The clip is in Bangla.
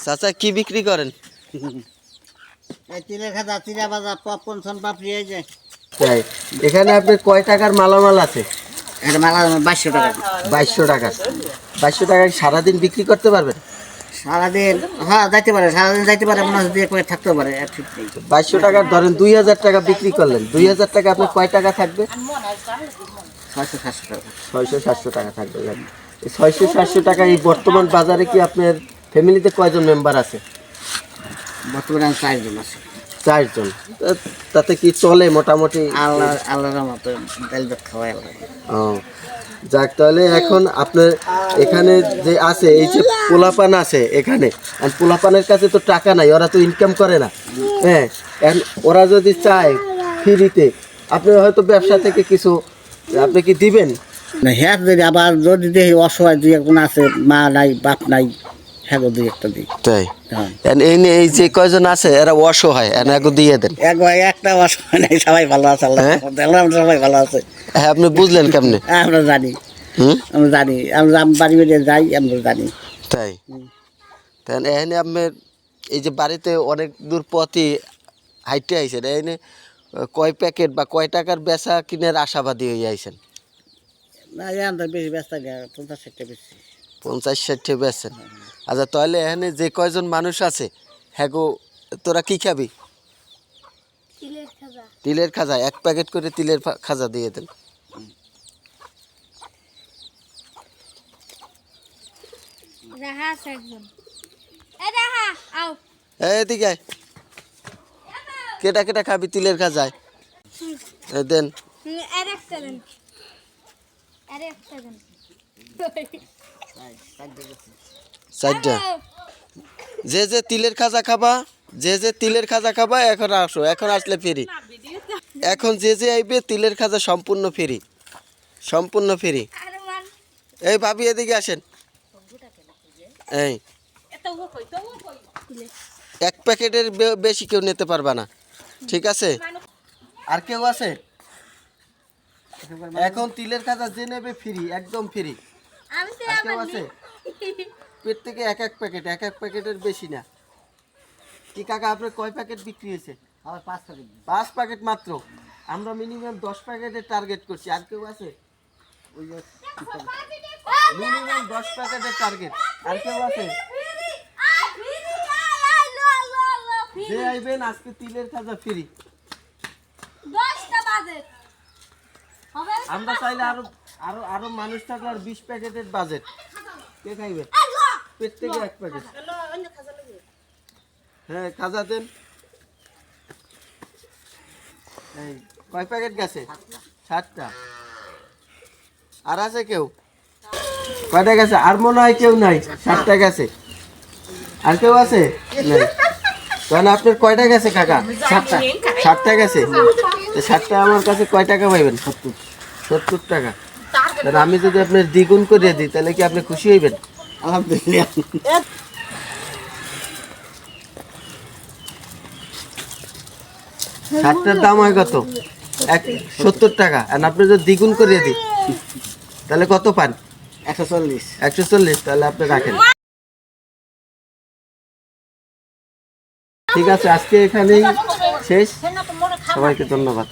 চাচা কি বিক্রি করেন? এই তিলের খাজা, চিরা ভাজা, পপকর্ন, সোনপাপড়ি, এই যে তাই এখানে আপনার কয় টাকার মালামাল আছে? এটা মালা 2200 টাকা। 2200 টাকা। 2200 টাকায় সারাদিন বিক্রি করতে পারবেন? সারাদিন হ্যাঁ যাইতে পারে, সারাদিন যাইতে পারে, মনে হচ্ছে করে থাকতেও পারে। 2200 টাকার ধরেন 2000 টাকা বিক্রি করলেন, 2000 টাকা আপনার কয় টাকা থাকবে? 600-700 টাকা। 600-700 টাকা থাকবে। এই 600-700 টাকা এই বর্তমান বাজারে কি আপনার ফ্যামিলিতে কয়জন মেম্বার আছে? বর্তমানে 4 জন আছে। 4 জন। তাতে কি চলে মোটামুটি? আল্লাহর মতো ডাল ভাত খাওয়াই আল্লাহ। ও যাক, তাহলে এখন আপনার এখানে যে আছে এই যে পোলাপান আছে এখানে, আর পোলাপানের কাছে তো টাকা নাই, ওরা তো ইনকাম করে না। হ্যাঁ, ওরা যদি চায় ফ্রিতে, আপনি হয়তো ব্যবসা থেকে কিছু আপনি কি দিবেন না? হ্যাঁ, যদি আবার যদি দেখি অসহায় দুই একজন আছে, মা নাই বাপ নাই, হ্যাঁ দুই একটা দিই। তাই? হ্যাঁ, এই যে কয়জন আছে এরা অসহায়, এনাকে দিয়ে দেন। একটা অসহায় নাই, সবাই ভালো আছে আল্লাহ। সবাই ভালো আছে। হ্যাঁ, আপনি বুঝলেন কেমনে? আমরা জানি, আমরা জানি, আমরা বাড়ি বাড়ি যাই, আমরা জানি। তাই তাহলে এখানে আপনার এই যে বাড়িতে অনেক দূর পথই হাইটে আইছেন, এখানে কয় প্যাকেট বা কয় টাকার বেচা কিনের আশাবাদী হয়ে আইছেন? না, আমরা বেশি ব্যস্ত নেই, 50-60 বেশি। 50-60 বেচছেন। আচ্ছা, তাহলে এখানে যে কয়জন মানুষ আছে, হ্যাঁ গো, তোরা কি খাবি? তিলের খাজা। 1 প্যাকেট করে তিলের খাজা দিয়ে দেন। এদিকে আয়। কেটা কেটা খাবি তিলের খাজায়? দেন। চারটা। যে যে তিলের খাজা খাবা, এখন আসো, এখন আসলে ফ্রি। এখন যে যে আইবে তিলের খাজা সম্পূর্ণ ফ্রি, সম্পূর্ণ ফ্রি। এই ভাবি এদিকে আসেন। এই 1 প্যাকেটের বেশি কেউ নিতে পারবা না, ঠিক আছে? আর কেউ আছে? এখন তিলের খাজা যে নেবে ফ্রি, একদম ফ্রি। আর কেউ আছে? পেট থেকে 1 প্যাকেট, 1 প্যাকেটের বেশি না। কি কাকা, আপনার কয় প্যাকেট বিক্রি হয়েছে? আমার 5 প্যাকেট। 5 প্যাকেট মাত্র। আমরা মিনিমাম 10 প্যাকেটের টার্গেট করছি। আর কেউ আছে? ওই যে মিনিমাম 10 প্যাকেটের টার্গেট। আর কেউ আছে? যে আইবেন আজকে তিলের খাজা ফ্রি। আমরা চাইলে আরো আরো আরো মানুষ থাকলে আর 20 প্যাকেটের বাজেট। কে খাইবে? পেট থেকে 1 প্যাকেট। হ্যাঁ, খাজা দেন। এই কয় প্যাকেট গেছে? 7টা। আর আছে কেউ? কয়টা গেছে? আর মনে হয় কেউ নাই। 7টা গেছে। আর কেউ আছে? নাই। তাহলে আপনার কয়টা গেছে কাকা? 7টা। 7টা গেছে। 7টা আমার কাছে কয় টাকা পাইবেন? 70 টাকা। তাহলে আমি যদি আপনার দ্বিগুণ করে দিই, তাহলে কি আপনি খুশি হইবেন? আলহামদুলিল্লাহ। 7টার দাম হয় কত? 70 টাকা। আর আপনি যদি দ্বিগুণ করে দিই, তাহলে কত পান? 140। 140। তাহলে আপনি রাখেন। ঠিক আছে, আজকে এখানেই শেষ। সবাইকে ধন্যবাদ।